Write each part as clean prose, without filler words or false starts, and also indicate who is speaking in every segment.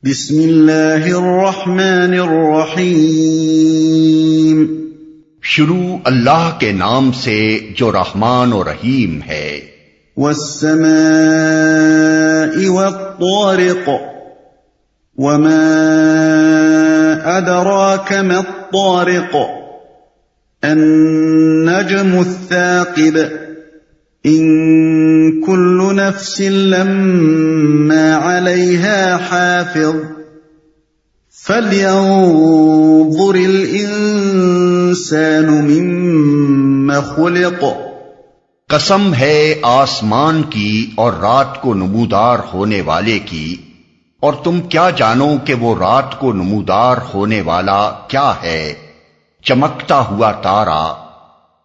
Speaker 1: بسم اللہ الرحمن الرحیم۔
Speaker 2: شروع اللہ کے نام سے جو رحمان و رحیم ہے۔
Speaker 1: والسماء والطارق وما أدراك ما الطارق النجم الثاقب إن كل نفس لما عليها حافظ فلينظر الإنسان مما خلق۔
Speaker 2: قسم ہے آسمان کی اور رات کو نمودار ہونے والے کی، اور تم کیا جانو کہ وہ رات کو نمودار ہونے والا کیا ہے؟ چمکتا ہوا تارا۔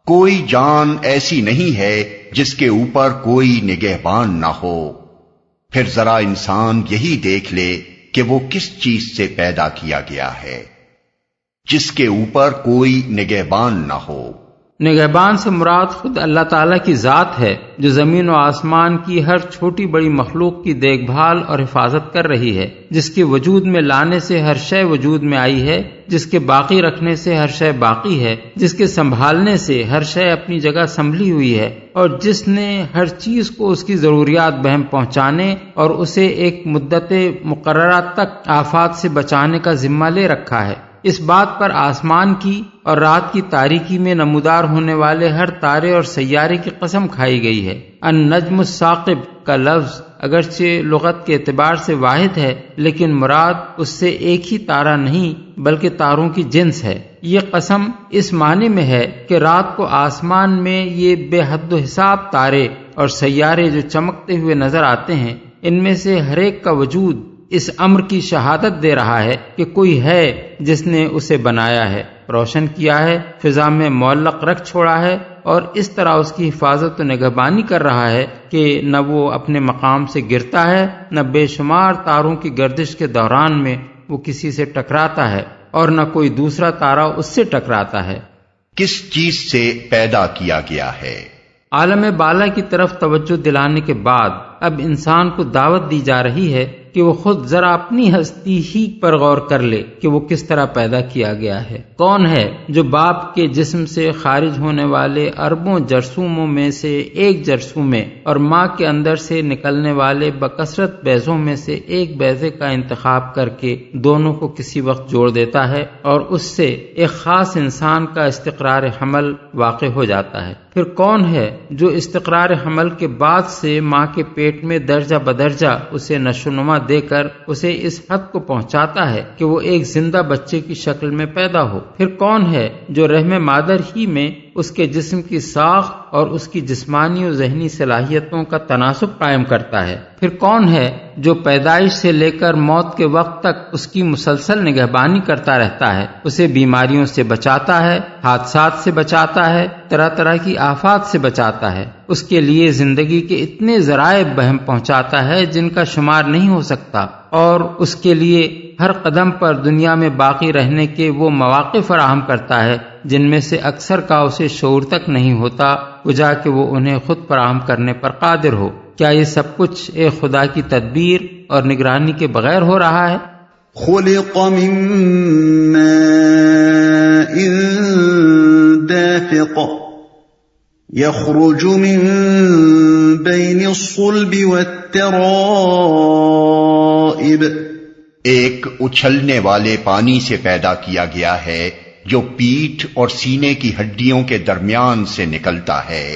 Speaker 2: کوئی جان ایسی نہیں ہے جس کے اوپر کوئی نگہبان نہ ہو۔ پھر ذرا انسان یہی دیکھ لے کہ وہ کس چیز سے پیدا کیا گیا ہے جس کے اوپر کوئی نگہبان نہ ہو۔
Speaker 3: نگہبان سے مراد خود اللہ تعالیٰ کی ذات ہے، جو زمین و آسمان کی ہر چھوٹی بڑی مخلوق کی دیکھ بھال اور حفاظت کر رہی ہے، جس کے وجود میں لانے سے ہر شے وجود میں آئی ہے، جس کے باقی رکھنے سے ہر شے باقی ہے، جس کے سنبھالنے سے ہر شے اپنی جگہ سنبھلی ہوئی ہے، اور جس نے ہر چیز کو اس کی ضروریات بہم پہنچانے اور اسے ایک مدت مقررہ تک آفات سے بچانے کا ذمہ لے رکھا ہے۔ اس بات پر آسمان کی اور رات کی تاریکی میں نمودار ہونے والے ہر تارے اور سیارے کی قسم کھائی گئی ہے۔ النجم الثاقب کا لفظ اگرچہ لغت کے اعتبار سے واحد ہے، لیکن مراد اس سے ایک ہی تارہ نہیں بلکہ تاروں کی جنس ہے۔ یہ قسم اس معنی میں ہے کہ رات کو آسمان میں یہ بے حد و حساب تارے اور سیارے جو چمکتے ہوئے نظر آتے ہیں، ان میں سے ہر ایک کا وجود اس امر کی شہادت دے رہا ہے کہ کوئی ہے جس نے اسے بنایا ہے، روشن کیا ہے، فضا میں معلق رکھ چھوڑا ہے، اور اس طرح اس کی حفاظت و نگہبانی کر رہا ہے کہ نہ وہ اپنے مقام سے گرتا ہے، نہ بے شمار تاروں کی گردش کے دوران میں وہ کسی سے ٹکراتا ہے، اور نہ کوئی دوسرا تارہ اس سے ٹکراتا ہے۔
Speaker 2: کس چیز سے پیدا کیا گیا ہے؟
Speaker 3: عالم بالا کی طرف توجہ دلانے کے بعد اب انسان کو دعوت دی جا رہی ہے کہ وہ خود ذرا اپنی ہستی ہی پر غور کر لے کہ وہ کس طرح پیدا کیا گیا ہے۔ کون ہے جو باپ کے جسم سے خارج ہونے والے اربوں جرثوموں میں سے ایک جرثوم میں اور ماں کے اندر سے نکلنے والے بکثرت بیضوں میں سے ایک بیضے کا انتخاب کر کے دونوں کو کسی وقت جوڑ دیتا ہے اور اس سے ایک خاص انسان کا استقرار حمل واقع ہو جاتا ہے؟ پھر کون ہے جو استقرار حمل کے بعد سے ماں کے پیٹ میں درجہ بدرجہ اسے نشوونما دے کر اسے اس حد کو پہنچاتا ہے کہ وہ ایک زندہ بچے کی شکل میں پیدا ہو؟ پھر کون ہے جو رحم مادر ہی میں اس کے جسم کی ساخت اور اس کی جسمانی و ذہنی صلاحیتوں کا تناسب قائم کرتا ہے؟ پھر کون ہے جو پیدائش سے لے کر موت کے وقت تک اس کی مسلسل نگہبانی کرتا رہتا ہے، اسے بیماریوں سے بچاتا ہے، حادثات سے بچاتا ہے، طرح طرح کی آفات سے بچاتا ہے، اس کے لیے زندگی کے اتنے ذرائع بہم پہنچاتا ہے جن کا شمار نہیں ہو سکتا، اور اس کے لیے ہر قدم پر دنیا میں باقی رہنے کے وہ مواقع فراہم کرتا ہے جن میں سے اکثر کا اسے شعور تک نہیں ہوتا، وجہ کہ وہ انہیں خود فراہم کرنے پر قادر ہو۔ کیا یہ سب کچھ ایک خدا کی تدبیر اور نگرانی کے بغیر ہو رہا ہے؟
Speaker 1: خلق من ماء دافق يخرج من بين الصلب والترائب۔
Speaker 2: ایک اچھلنے والے پانی سے پیدا کیا گیا ہے جو پیٹھ اور سینے کی ہڈیوں کے درمیان سے نکلتا ہے۔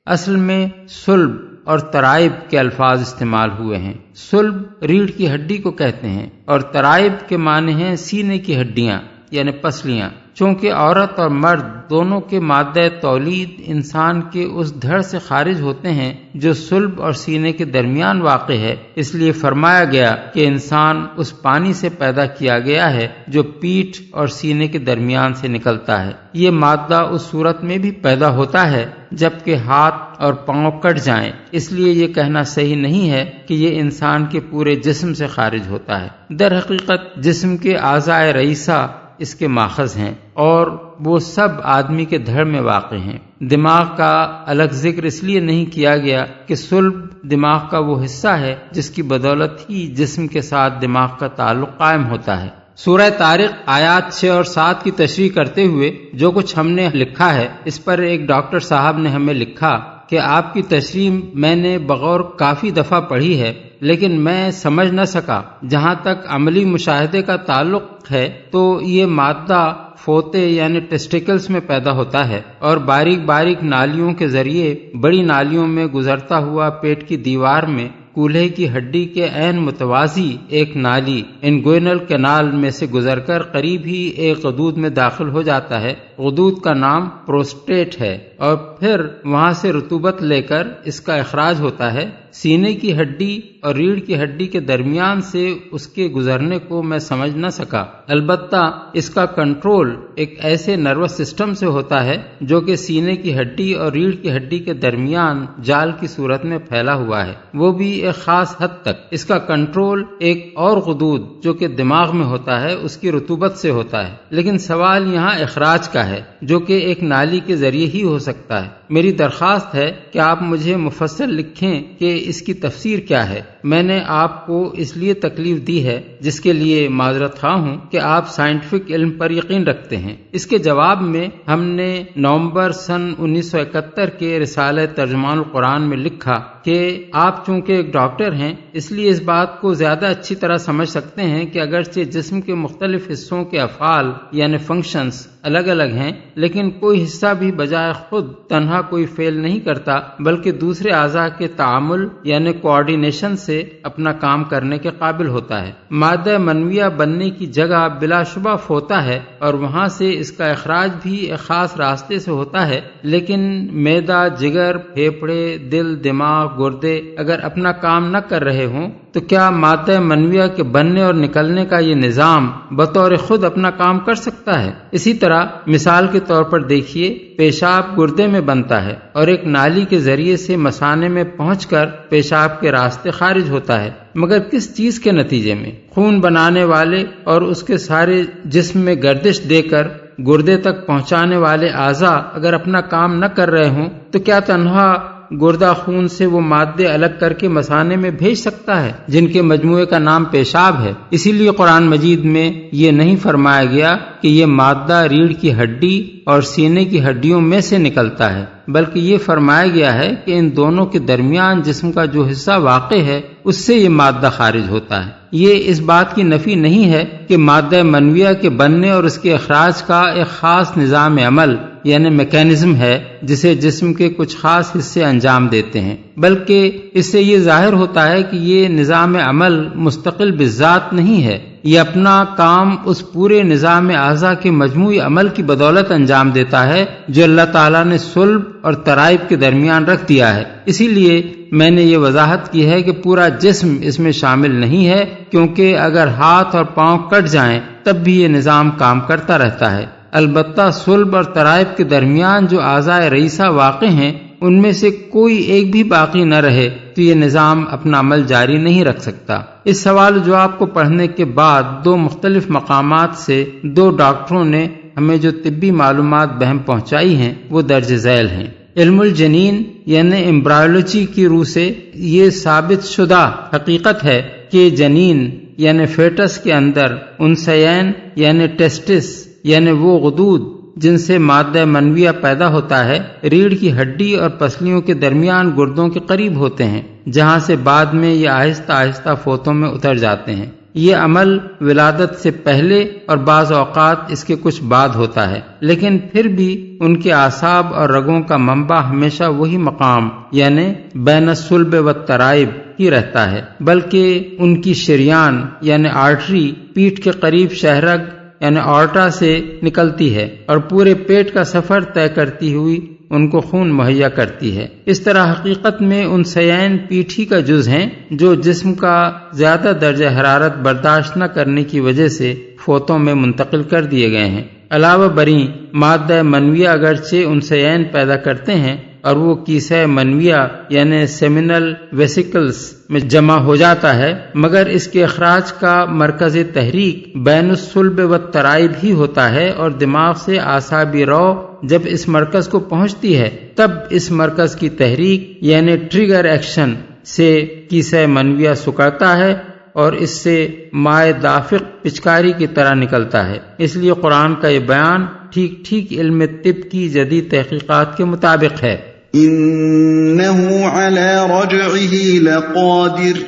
Speaker 3: اصل میں صلب اور ترائب کے الفاظ استعمال ہوئے ہیں۔ صلب ریڑھ کی ہڈی کو کہتے ہیں اور ترائب کے معنی ہیں سینے کی ہڈیاں یعنی پسلیاں۔ چونکہ عورت اور مرد دونوں کے مادہ تولید انسان کے اس دھڑ سے خارج ہوتے ہیں جو صلب اور سینے کے درمیان واقع ہے، اس لیے فرمایا گیا کہ انسان اس پانی سے پیدا کیا گیا ہے جو پیٹھ اور سینے کے درمیان سے نکلتا ہے۔ یہ مادہ اس صورت میں بھی پیدا ہوتا ہے جبکہ ہاتھ اور پاؤں کٹ جائیں، اس لیے یہ کہنا صحیح نہیں ہے کہ یہ انسان کے پورے جسم سے خارج ہوتا ہے۔ در حقیقت جسم کے اعضائے رئیسہ اس کے ماخذ ہیں اور وہ سب آدمی کے دھڑ میں واقع ہیں۔ دماغ کا الگ ذکر اس لیے نہیں کیا گیا کہ صلب دماغ کا وہ حصہ ہے جس کی بدولت ہی جسم کے ساتھ دماغ کا تعلق قائم ہوتا ہے۔ سورہ طارق آیات 6 اور 7 کی تشریح کرتے ہوئے جو کچھ ہم نے لکھا ہے اس پر ایک ڈاکٹر صاحب نے ہمیں لکھا کہ آپ کی تشریح میں نے بغور کافی دفعہ پڑھی ہے لیکن میں سمجھ نہ سکا۔ جہاں تک عملی مشاہدے کا تعلق ہے تو یہ مادہ فوتے یعنی ٹیسٹیکلز میں پیدا ہوتا ہے اور باریک باریک نالیوں کے ذریعے بڑی نالیوں میں گزرتا ہوا پیٹ کی دیوار میں کولہے کی ہڈی کے عین متوازی ایک نالی انگوینل کینال میں سے گزر کر قریب ہی ایک غدود میں داخل ہو جاتا ہے۔ غدود کا نام پروسٹیٹ ہے اور پھر وہاں سے رطوبت لے کر اس کا اخراج ہوتا ہے۔ سینے کی ہڈی اور ریڑھ کی ہڈی کے درمیان سے اس کے گزرنے کو میں سمجھ نہ سکا، البتہ اس کا کنٹرول ایک ایسے نروس سسٹم سے ہوتا ہے جو کہ سینے کی ہڈی اور ریڑھ کی ہڈی کے درمیان جال کی صورت میں پھیلا ہوا ہے، وہ بھی ایک خاص حد تک۔ اس کا کنٹرول ایک اور غدود جو کہ دماغ میں ہوتا ہے اس کی رطوبت سے ہوتا ہے، لیکن سوال یہاں اخراج کا ہے جو کہ ایک نالی کے ذریعے ہی ہو سکتا ہے۔ میری درخواست ہے کہ آپ مجھے مفصل لکھیں کہ اس کی تفسیر کیا ہے۔ میں نے آپ کو اس لیے تکلیف دی ہے جس کے لیے معذرت خواہ ہوں کہ آپ سائنٹیفک علم پر یقین رکھتے ہیں۔ اس کے جواب میں ہم نے نومبر سن 1971 کے رسالہ ترجمان القرآن میں لکھا کہ آپ چونکہ ایک ڈاکٹر ہیں اس لیے اس بات کو زیادہ اچھی طرح سمجھ سکتے ہیں کہ اگرچہ جسم کے مختلف حصوں کے افعال یعنی فنکشنز الگ الگ ہیں لیکن کوئی حصہ بھی بجائے خود تنہا کوئی فعل نہیں کرتا بلکہ دوسرے اعضاء کے تعامل یعنی کوآرڈینیشن سے اپنا کام کرنے کے قابل ہوتا ہے۔ مادہ منویہ بننے کی جگہ بلا شبہ ہوتا ہے اور وہاں سے اس کا اخراج بھی ایک خاص راستے سے ہوتا ہے، لیکن معدہ، جگر، پھیپھڑے، دل، دماغ، گردے اگر اپنا کام نہ کر رہے ہوں تو کیا مادہ منویہ کے بننے اور نکلنے کا یہ نظام بطور خود اپنا کام کر سکتا ہے؟ اسی طرح مثال کے طور پر دیکھیے، پیشاب گردے میں بنتا ہے اور ایک نالی کے ذریعے سے مثانے میں پہنچ کر پیشاب کے راستے خارج ہوتا ہے، مگر کس چیز کے نتیجے میں؟ خون بنانے والے اور اس کے سارے جسم میں گردش دے کر گردے تک پہنچانے والے اعضاء اگر اپنا کام نہ کر رہے ہوں تو کیا تنہا گردہ خون سے وہ مادے الگ کر کے مثانے میں بھیج سکتا ہے جن کے مجموعے کا نام پیشاب ہے؟ اسی لیے قرآن مجید میں یہ نہیں فرمایا گیا کہ یہ مادہ ریڑھ کی ہڈی اور سینے کی ہڈیوں میں سے نکلتا ہے، بلکہ یہ فرمایا گیا ہے کہ ان دونوں کے درمیان جسم کا جو حصہ واقع ہے اس سے یہ مادہ خارج ہوتا ہے۔ یہ اس بات کی نفی نہیں ہے کہ مادہ منویہ کے بننے اور اس کے اخراج کا ایک خاص نظام عمل یعنی میکینزم ہے جسے جسم کے کچھ خاص حصے انجام دیتے ہیں، بلکہ اس سے یہ ظاہر ہوتا ہے کہ یہ نظام عمل مستقل بذات نہیں ہے، یہ اپنا کام اس پورے نظام اعضاء کے مجموعی عمل کی بدولت انجام دیتا ہے جو اللہ تعالیٰ نے صلب اور ترائب کے درمیان رکھ دیا ہے۔ اسی لیے میں نے یہ وضاحت کی ہے کہ پورا جسم اس میں شامل نہیں ہے، کیونکہ اگر ہاتھ اور پاؤں کٹ جائیں تب بھی یہ نظام کام کرتا رہتا ہے۔ البتہ صلب اور ترائب کے درمیان جو اعضاء رئیسہ واقع ہیں ان میں سے کوئی ایک بھی باقی نہ رہے تو یہ نظام اپنا عمل جاری نہیں رکھ سکتا۔ اس سوال جواب کو پڑھنے کے بعد دو مختلف مقامات سے دو ڈاکٹروں نے ہمیں جو طبی معلومات بہم پہنچائی ہیں وہ درج ذیل ہیں۔ علم الجنین یعنی امبرائیولوجی کی روح سے یہ ثابت شدہ حقیقت ہے کہ جنین یعنی فیٹس کے اندر انثیین یعنی ٹیسٹس یعنی وہ غدود جن سے مادہ منویہ پیدا ہوتا ہے ریڑھ کی ہڈی اور پسلیوں کے درمیان گردوں کے قریب ہوتے ہیں، جہاں سے بعد میں یہ آہستہ آہستہ فوتوں میں اتر جاتے ہیں۔ یہ عمل ولادت سے پہلے اور بعض اوقات اس کے کچھ بعد ہوتا ہے، لیکن پھر بھی ان کے اعصاب اور رگوں کا منبع ہمیشہ وہی مقام یعنی بین الصلب والترائب ہی رہتا ہے، بلکہ ان کی شریان یعنی آرٹری پیٹھ کے قریب شہرگ یعنی آرٹا سے نکلتی ہے اور پورے پیٹ کا سفر طے کرتی ہوئی ان کو خون مہیا کرتی ہے۔ اس طرح حقیقت میں انثیین پیٹھی کا جز ہیں جو جسم کا زیادہ درجہ حرارت برداشت نہ کرنے کی وجہ سے فوتوں میں منتقل کر دیے گئے ہیں۔ علاوہ بریں مادہ منویہ اگرچہ انثیین پیدا کرتے ہیں اور وہ کیسہ منویہ یعنی سیمینل ویسیکلز میں جمع ہو جاتا ہے، مگر اس کے اخراج کا مرکز تحریک بین الصلب والترائب ہی ہوتا ہے اور دماغ سے اعصابی رو جب اس مرکز کو پہنچتی ہے تب اس مرکز کی تحریک یعنی ٹریگر ایکشن سے کیسہ منویہ سکڑتا ہے اور اس سے مائع دافق پچکاری کی طرح نکلتا ہے۔ اس لیے قرآن کا یہ بیان ٹھیک ٹھیک علم طب کی جدید تحقیقات کے مطابق ہے۔
Speaker 1: إِنَّهُ عَلَى رَجْعِهِ لَقَادِرٌ،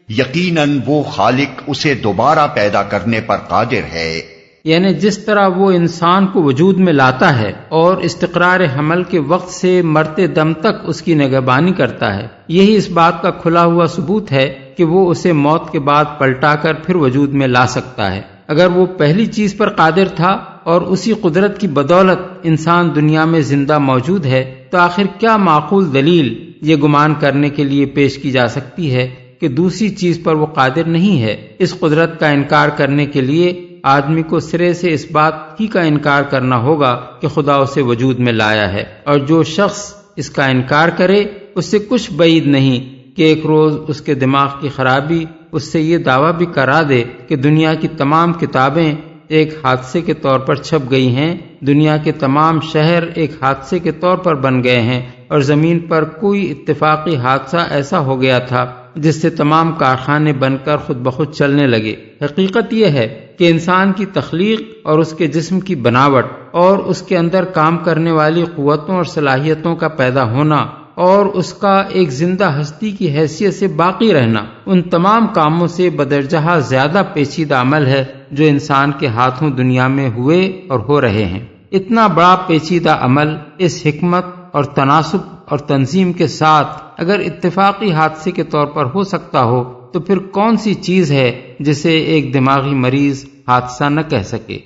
Speaker 2: یقیناً وہ خالق اسے دوبارہ پیدا کرنے پر قادر ہے۔
Speaker 3: یعنی جس طرح وہ انسان کو وجود میں لاتا ہے اور استقرار حمل کے وقت سے مرتے دم تک اس کی نگہبانی کرتا ہے، یہی اس بات کا کھلا ہوا ثبوت ہے کہ وہ اسے موت کے بعد پلٹا کر پھر وجود میں لا سکتا ہے۔ اگر وہ پہلی چیز پر قادر تھا اور اسی قدرت کی بدولت انسان دنیا میں زندہ موجود ہے، تو آخر کیا معقول دلیل یہ گمان کرنے کے لیے پیش کی جا سکتی ہے کہ دوسری چیز پر وہ قادر نہیں ہے؟ اس قدرت کا انکار کرنے کے لیے آدمی کو سرے سے اس بات ہی کا انکار کرنا ہوگا کہ خدا اسے وجود میں لایا ہے، اور جو شخص اس کا انکار کرے اس سے کچھ بعید نہیں کہ ایک روز اس کے دماغ کی خرابی اس سے یہ دعویٰ بھی کرا دے کہ دنیا کی تمام کتابیں ایک حادثے کے طور پر چھپ گئی ہیں، دنیا کے تمام شہر ایک حادثے کے طور پر بن گئے ہیں، اور زمین پر کوئی اتفاقی حادثہ ایسا ہو گیا تھا جس سے تمام کارخانے بن کر خود بخود چلنے لگے۔ حقیقت یہ ہے کہ انسان کی تخلیق اور اس کے جسم کی بناوٹ اور اس کے اندر کام کرنے والی قوتوں اور صلاحیتوں کا پیدا ہونا اور اس کا ایک زندہ ہستی کی حیثیت سے باقی رہنا، ان تمام کاموں سے بدرجہ زیادہ پیچیدہ عمل ہے جو انسان کے ہاتھوں دنیا میں ہوئے اور ہو رہے ہیں۔ اتنا بڑا پیچیدہ عمل اس حکمت اور تناسب اور تنظیم کے ساتھ اگر اتفاقی حادثے کے طور پر ہو سکتا ہو تو پھر کون سی چیز ہے جسے ایک دماغی مریض حادثہ نہ کہہ سکے؟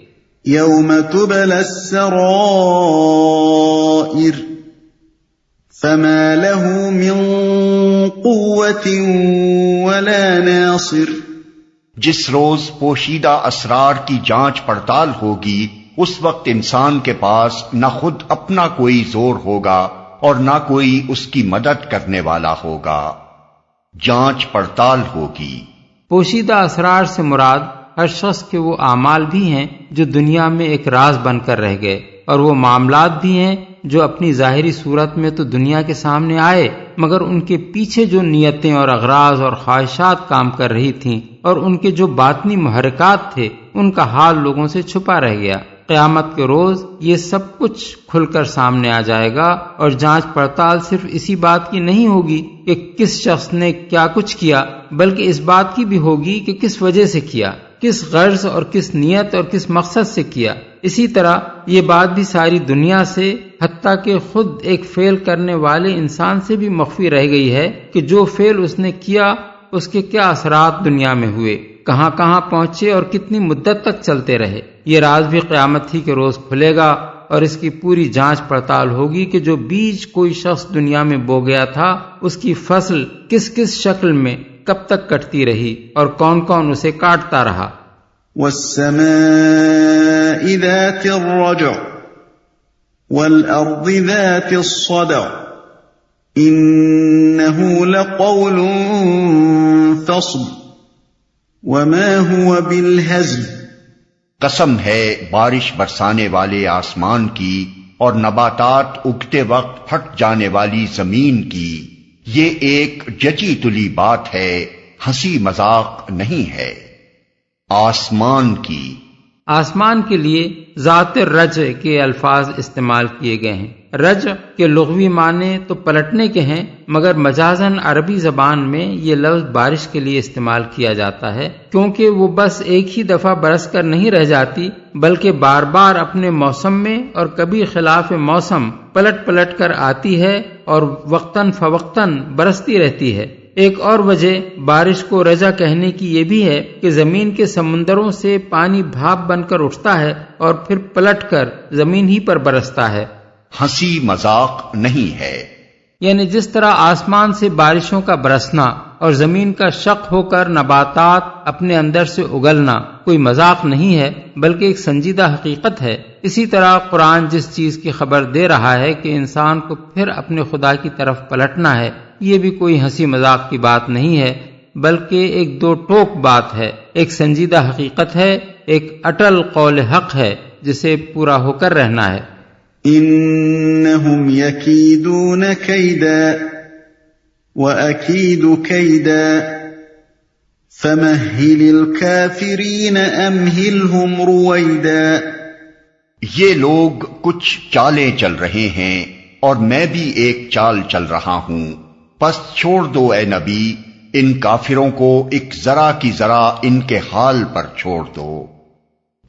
Speaker 1: يَوْمَ تُبْلَى السَّرَائِرُ فَمَا لَهُ مِن قُوَّةٍ وَلَا نَاصِرٍ،
Speaker 2: جس روز پوشیدہ اسرار کی جانچ پڑتال ہوگی اس وقت انسان کے پاس نہ خود اپنا کوئی زور ہوگا اور نہ کوئی اس کی مدد کرنے والا ہوگا۔ جانچ پڑتال ہوگی۔
Speaker 3: پوشیدہ اسرار سے مراد ہر شخص کے وہ اعمال بھی ہیں جو دنیا میں ایک راز بن کر رہ گئے، اور وہ معاملات بھی ہیں جو اپنی ظاہری صورت میں تو دنیا کے سامنے آئے مگر ان کے پیچھے جو نیتیں اور اغراض اور خواہشات کام کر رہی تھیں اور ان کے جو باطنی محرکات تھے ان کا حال لوگوں سے چھپا رہ گیا۔ قیامت کے روز یہ سب کچھ کھل کر سامنے آ جائے گا، اور جانچ پڑتال صرف اسی بات کی نہیں ہوگی کہ کس شخص نے کیا کچھ کیا، بلکہ اس بات کی بھی ہوگی کہ کس وجہ سے کیا، کس غرض اور کس نیت اور کس مقصد سے کیا۔ اسی طرح یہ بات بھی ساری دنیا سے حتیٰ کہ خود ایک فعل کرنے والے انسان سے بھی مخفی رہ گئی ہے کہ جو فعل اس نے کیا اس کے کیا اثرات دنیا میں ہوئے، کہاں کہاں پہنچے اور کتنی مدت تک چلتے رہے۔ یہ راز بھی قیامت ہی کے روز کھلے گا، اور اس کی پوری جانچ پڑتال ہوگی کہ جو بیج کوئی شخص دنیا میں بو گیا تھا اس کی فصل کس کس شکل میں کب تک کٹتی رہی اور کون کون اسے کاٹتا رہا۔
Speaker 1: وَالسَّمَاءِ ذَاتِ الرَّجْعِ وَالْأَرْضِ ذَاتِ الصَّدْعِ إِنَّهُ لَقَوْلٌ فَصْلٌ وَمَا هُوَ بِالْهَزْلِ،
Speaker 2: قسم ہے بارش برسانے والے آسمان کی اور نباتات اگتے وقت پھٹ جانے والی زمین کی، یہ ایک جچی تلی بات ہے، ہنسی مذاق نہیں ہے۔ آسمان کی،
Speaker 3: آسمان کے لیے ذات رجع کے الفاظ استعمال کیے گئے ہیں۔ رجع کے لغوی معنی تو پلٹنے کے ہیں، مگر مجازاً عربی زبان میں یہ لفظ بارش کے لیے استعمال کیا جاتا ہے، کیونکہ وہ بس ایک ہی دفعہ برس کر نہیں رہ جاتی بلکہ بار بار اپنے موسم میں اور کبھی خلاف موسم پلٹ پلٹ کر آتی ہے اور وقتاً فوقتاً برستی رہتی ہے۔ ایک اور وجہ بارش کو رجع کہنے کی یہ بھی ہے کہ زمین کے سمندروں سے پانی بھاپ بن کر اٹھتا ہے اور پھر پلٹ کر زمین ہی پر برستا ہے۔
Speaker 2: ہنسی مذاق نہیں ہے۔
Speaker 3: یعنی جس طرح آسمان سے بارشوں کا برسنا اور زمین کا شق ہو کر نباتات اپنے اندر سے اگلنا کوئی مذاق نہیں ہے بلکہ ایک سنجیدہ حقیقت ہے، اسی طرح قرآن جس چیز کی خبر دے رہا ہے کہ انسان کو پھر اپنے خدا کی طرف پلٹنا ہے، یہ بھی کوئی ہنسی مذاق کی بات نہیں ہے بلکہ ایک دو ٹوک بات ہے، ایک سنجیدہ حقیقت ہے، ایک اٹل قول حق ہے جسے پورا ہو کر رہنا ہے۔
Speaker 1: إنهم يكيدون كيدا وأكيد كيدا فمهل الكافرين أمهلهم رويدا۔
Speaker 2: یہ لوگ کچھ چالیں چل رہے ہیں اور میں بھی ایک چال چل رہا ہوں، پس چھوڑ دو اے نبی ان کافروں کو، ایک ذرا کی ذرا ان کے حال پر چھوڑ دو،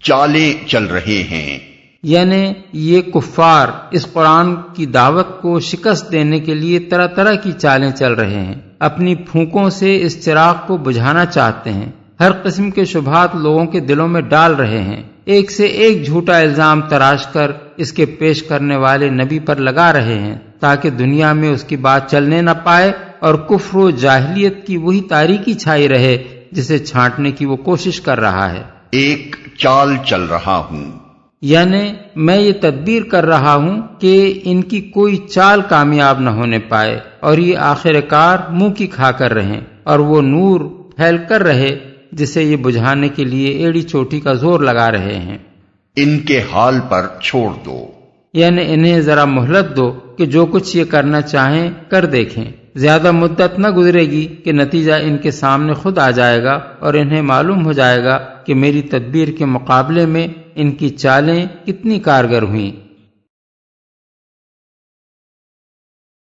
Speaker 2: چالیں چل رہے ہیں۔
Speaker 3: یعنی یہ کفار اس قرآن کی دعوت کو شکست دینے کے لیے طرح طرح کی چالیں چل رہے ہیں، اپنی پھونکوں سے اس چراغ کو بجھانا چاہتے ہیں، ہر قسم کے شبہات لوگوں کے دلوں میں ڈال رہے ہیں، ایک سے ایک جھوٹا الزام تراش کر اس کے پیش کرنے والے نبی پر لگا رہے ہیں تاکہ دنیا میں اس کی بات چلنے نہ پائے اور کفر و جاہلیت کی وہی تاریکی چھائی رہے جسے چھانٹنے کی وہ کوشش کر رہا ہے۔
Speaker 2: ایک چال چل رہا ہوں،
Speaker 3: یعنی میں یہ تدبیر کر رہا ہوں کہ ان کی کوئی چال کامیاب نہ ہونے پائے اور یہ آخر کار منہ کی کھا کر رہیں اور وہ نور پھیل کر رہے جسے یہ بجھانے کے لیے ایڑی چوٹی کا زور لگا رہے ہیں۔
Speaker 2: ان کے حال پر چھوڑ دو،
Speaker 3: یعنی انہیں ذرا مہلت دو کہ جو کچھ یہ کرنا چاہیں کر دیکھیں، زیادہ مدت نہ گزرے گی کہ نتیجہ ان کے سامنے خود آ جائے گا اور انہیں معلوم ہو جائے گا کہ میری تدبیر کے مقابلے میں ان کی چالیں کتنی کارگر ہوئیں۔